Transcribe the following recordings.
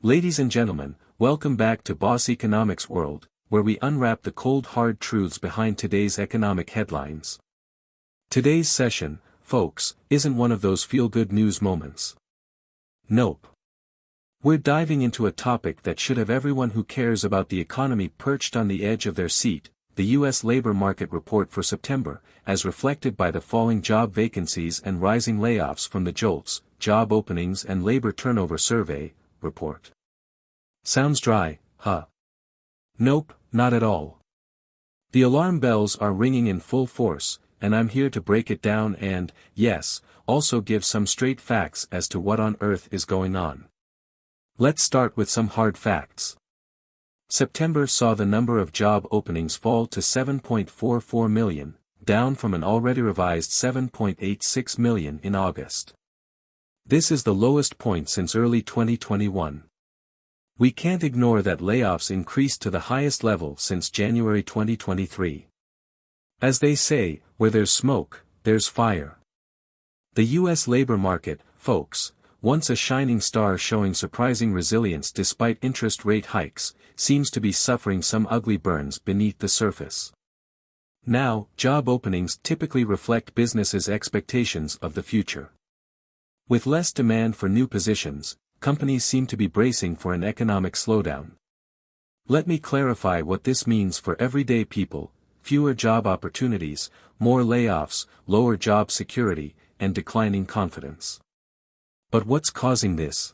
Ladies and gentlemen, welcome back to Boss Economics World, where we unwrap the cold hard truths behind today's economic headlines. Today's session, folks, isn't one of those feel-good news moments. Nope. We're diving into a topic that should have everyone who cares about the economy perched on the edge of their seat, the U.S. labor market report for September, as reflected by the falling job vacancies and rising layoffs from the JOLTS, Job Openings and Labor Turnover Survey, report. Sounds dry, huh? Nope, not at all. The alarm bells are ringing in full force, and I'm here to break it down and, yes, also give some straight facts as to what on earth is going on. Let's start with some hard facts. September saw the number of job openings fall to 7.44 million, down from an already revised 7.86 million in August. This is the lowest point since early 2021. We can't ignore that layoffs increased to the highest level since January 2023. As they say, where there's smoke, there's fire. The U.S. labor market, folks, once a shining star showing surprising resilience despite interest rate hikes, seems to be suffering some ugly burns beneath the surface. Now, job openings typically reflect businesses' expectations of the future. With less demand for new positions, companies seem to be bracing for an economic slowdown. Let me clarify what this means for everyday people: fewer job opportunities, more layoffs, lower job security, and declining confidence. But what's causing this?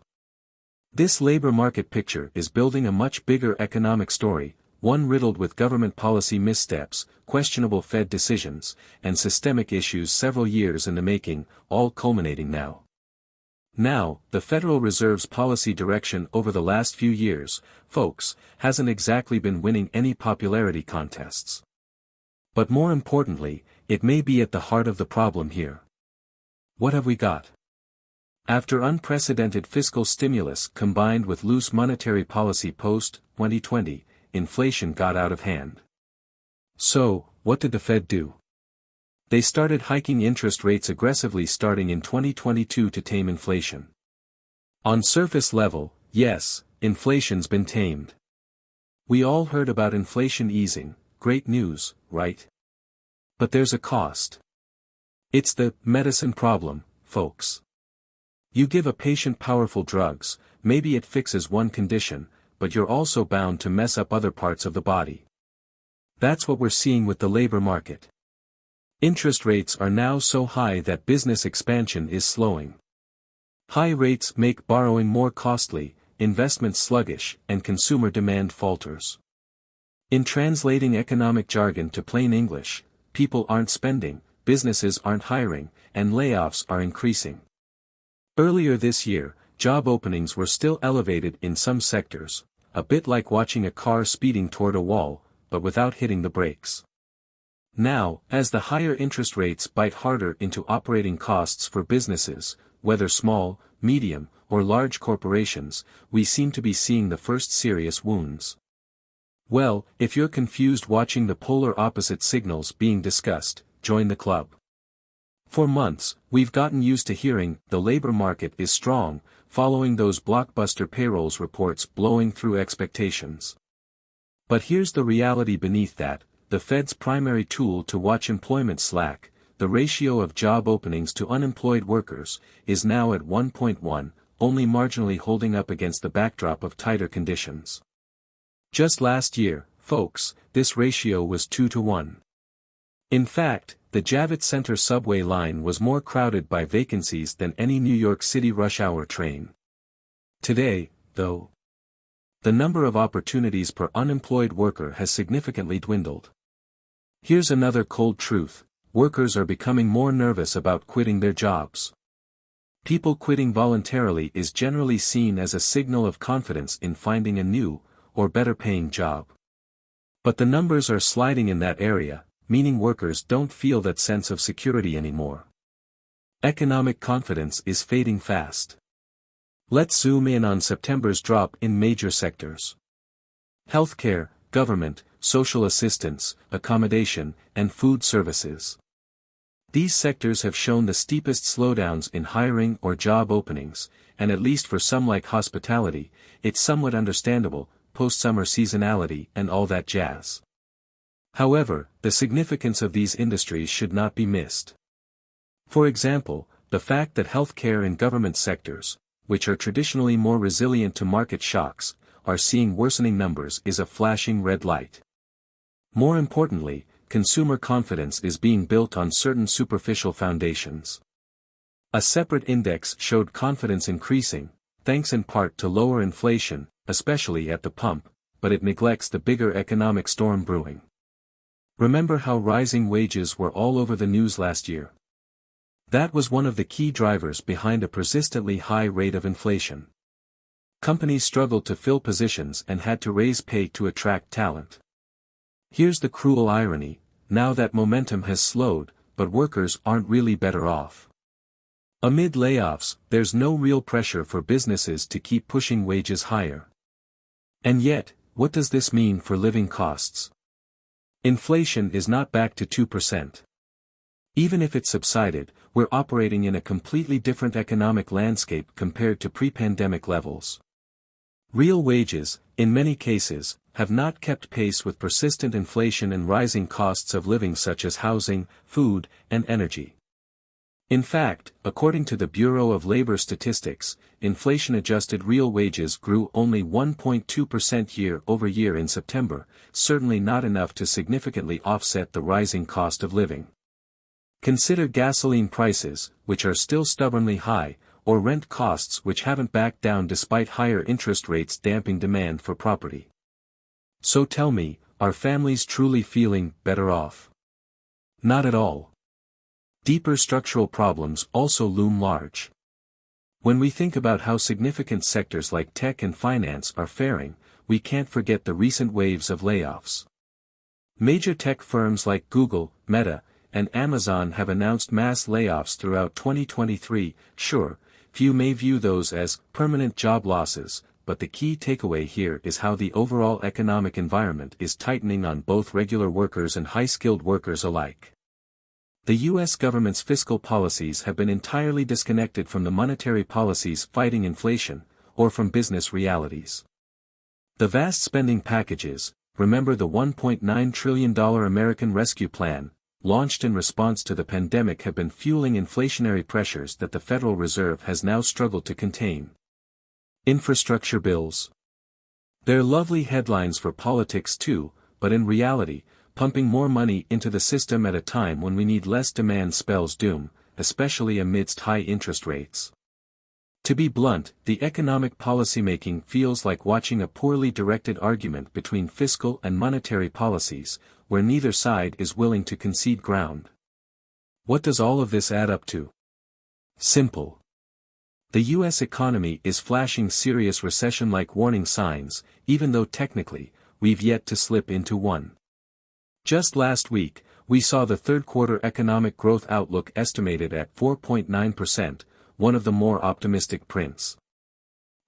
This labor market picture is building a much bigger economic story, one riddled with government policy missteps, questionable Fed decisions, and systemic issues several years in the making, all culminating now. Now, the Federal Reserve's policy direction over the last few years, folks, hasn't exactly been winning any popularity contests. But more importantly, it may be at the heart of the problem here. What have we got? After unprecedented fiscal stimulus combined with loose monetary policy post-2020, inflation got out of hand. So, what did the Fed do? They started hiking interest rates aggressively starting in 2022 to tame inflation. On surface level, yes, inflation's been tamed. We all heard about inflation easing, great news, right? But there's a cost. It's the medicine problem, folks. You give a patient powerful drugs, maybe it fixes one condition, but you're also bound to mess up other parts of the body. That's what we're seeing with the labor market. Interest rates are now so high that business expansion is slowing. High rates make borrowing more costly, investments sluggish, and consumer demand falters. In translating economic jargon to plain English, people aren't spending, businesses aren't hiring, and layoffs are increasing. Earlier this year, job openings were still elevated in some sectors, a bit like watching a car speeding toward a wall, but without hitting the brakes. Now, as the higher interest rates bite harder into operating costs for businesses, whether small, medium, or large corporations, we seem to be seeing the first serious wounds. Well, if you're confused watching the polar opposite signals being discussed, join the club. For months, we've gotten used to hearing the labor market is strong, following those blockbuster payrolls reports blowing through expectations. But here's the reality beneath that: the Fed's primary tool to watch employment slack, the ratio of job openings to unemployed workers, is now at 1.1, only marginally holding up against the backdrop of tighter conditions. Just last year, folks, this ratio was 2 to 1. In fact, the Javits Center subway line was more crowded by vacancies than any New York City rush hour train. Today, though, the number of opportunities per unemployed worker has significantly dwindled. Here's another cold truth: workers are becoming more nervous about quitting their jobs. People quitting voluntarily is generally seen as a signal of confidence in finding a new, or better-paying job. But the numbers are sliding in that area, meaning workers don't feel that sense of security anymore. Economic confidence is fading fast. Let's zoom in on September's drop in major sectors. Healthcare, government, social assistance, accommodation, and food services. These sectors have shown the steepest slowdowns in hiring or job openings, and at least for some like hospitality, it's somewhat understandable, post-summer seasonality and all that jazz. However, the significance of these industries should not be missed. For example, the fact that healthcare and government sectors, which are traditionally more resilient to market shocks, are seeing worsening numbers is a flashing red light. More importantly, consumer confidence is being built on certain superficial foundations. A separate index showed confidence increasing, thanks in part to lower inflation, especially at the pump, but it neglects the bigger economic storm brewing. Remember how rising wages were all over the news last year? That was one of the key drivers behind a persistently high rate of inflation. Companies struggled to fill positions and had to raise pay to attract talent. Here's the cruel irony, now that momentum has slowed, but workers aren't really better off. Amid layoffs, there's no real pressure for businesses to keep pushing wages higher. And yet, what does this mean for living costs? Inflation is not back to 2%. Even if it subsided, we're operating in a completely different economic landscape compared to pre-pandemic levels. Real wages, in many cases, have not kept pace with persistent inflation and rising costs of living such as housing, food, and energy. In fact, according to the Bureau of Labor Statistics, inflation-adjusted real wages grew only 1.2% year-over-year in September, certainly not enough to significantly offset the rising cost of living. Consider gasoline prices, which are still stubbornly high, or rent costs which haven't backed down despite higher interest rates damping demand for property. So tell me, are families truly feeling better off? Not at all. Deeper structural problems also loom large. When we think about how significant sectors like tech and finance are faring, we can't forget the recent waves of layoffs. Major tech firms like Google, Meta, and Amazon have announced mass layoffs throughout 2023. Sure, few may view those as permanent job losses, but the key takeaway here is how the overall economic environment is tightening on both regular workers and high-skilled workers alike. The U.S. government's fiscal policies have been entirely disconnected from the monetary policies fighting inflation, or from business realities. The vast spending packages, remember the $1.9 trillion American Rescue Plan, launched in response to the pandemic have been fueling inflationary pressures that the Federal Reserve has now struggled to contain. Infrastructure bills. They're lovely headlines for politics too, but in reality, pumping more money into the system at a time when we need less demand spells doom, especially amidst high interest rates. To be blunt, the economic policymaking feels like watching a poorly directed argument between fiscal and monetary policies, where neither side is willing to concede ground. What does all of this add up to? Simple. The U.S. economy is flashing serious recession-like warning signs, even though technically, we've yet to slip into one. Just last week, we saw the third-quarter economic growth outlook estimated at 4.9%, one of the more optimistic prints.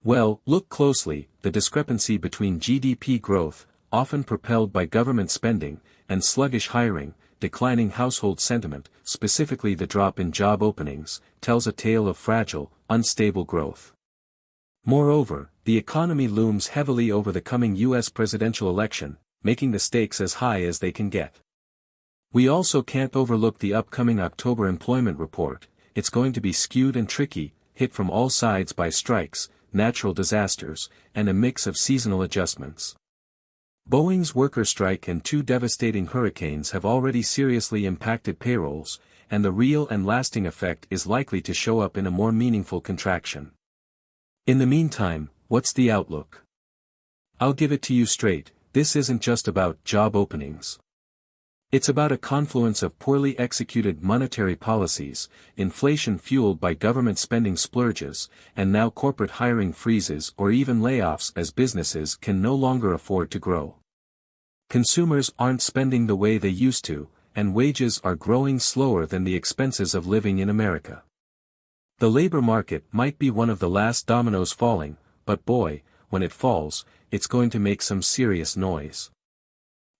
Well, look closely, the discrepancy between GDP growth, often propelled by government spending, and sluggish hiring, declining household sentiment, specifically the drop in job openings, tells a tale of fragile, unstable growth. Moreover, the economy looms heavily over the coming U.S. presidential election, making the stakes as high as they can get. We also can't overlook the upcoming October employment report. It's going to be skewed and tricky, hit from all sides by strikes, natural disasters, and a mix of seasonal adjustments. Boeing's worker strike and two devastating hurricanes have already seriously impacted payrolls, and the real and lasting effect is likely to show up in a more meaningful contraction. In the meantime, what's the outlook? I'll give it to you straight, this isn't just about job openings. It's about a confluence of poorly executed monetary policies, inflation fueled by government spending splurges, and now corporate hiring freezes or even layoffs as businesses can no longer afford to grow. Consumers aren't spending the way they used to, and wages are growing slower than the expenses of living in America. The labor market might be one of the last dominoes falling, but boy, when it falls, it's going to make some serious noise.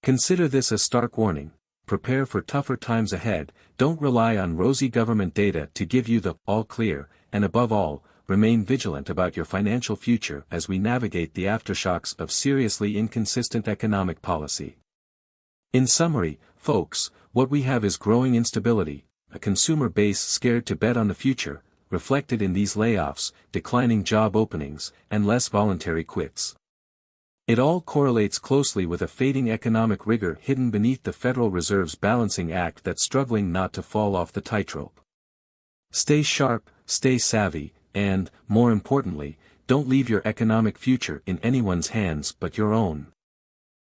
Consider this a stark warning. Prepare for tougher times ahead, don't rely on rosy government data to give you the all clear, and above all, remain vigilant about your financial future as we navigate the aftershocks of seriously inconsistent economic policy. In summary, folks, what we have is growing instability, a consumer base scared to bet on the future, reflected in these layoffs, declining job openings, and less voluntary quits. It all correlates closely with a fading economic rigor hidden beneath the Federal Reserve's balancing act that's struggling not to fall off the tightrope. Stay sharp, stay savvy, and, more importantly, don't leave your economic future in anyone's hands but your own.